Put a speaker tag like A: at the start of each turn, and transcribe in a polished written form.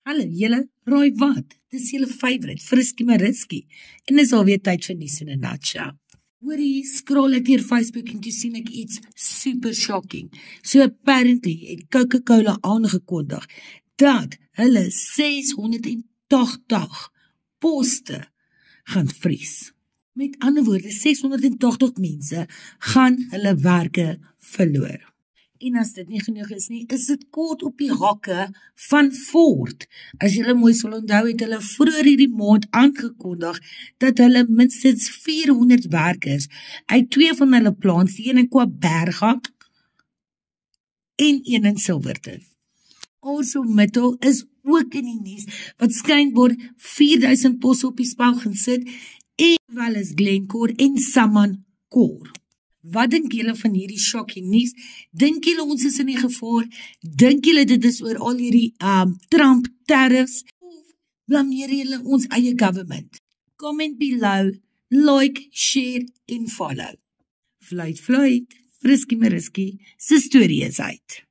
A: Hallo julle, raai wat? Dis julle favourite, Frisky Mariski. En dis alweer tyd vir nuus in 'n nutshell. Hoorie, scroll ek deur Facebook en toe sien ek iets super shocking. So apparently het Coca-Cola aangekondig dat hulle 680 poste gaan vries. Met ander woorde, 680 mense gaan hulle werke verloor. En as dit nie genoeg is nie, is dit kort op die hakke van Ford. As julle mooi sal onthou, het hulle vroeër hierdie maand aangekondig dat hulle minstens 400 werkers uit 2 van hulle plants, die een in Quaberga en een in Silverton. ArcelorMittal is ook in die nuus, wat skynbaar 4000 posse op die spel gaan sit, en wel is Glencore en Samancor. Wat dink julle van hierdie shocking nuus? Dink julle ons is in die gevaar? Dink julle dit is oor al hierdie Trump tariffs? Of blameer julle ons eie government? Comment below, like, share en follow. Fluit, Frisky Mariski, se storie is uit.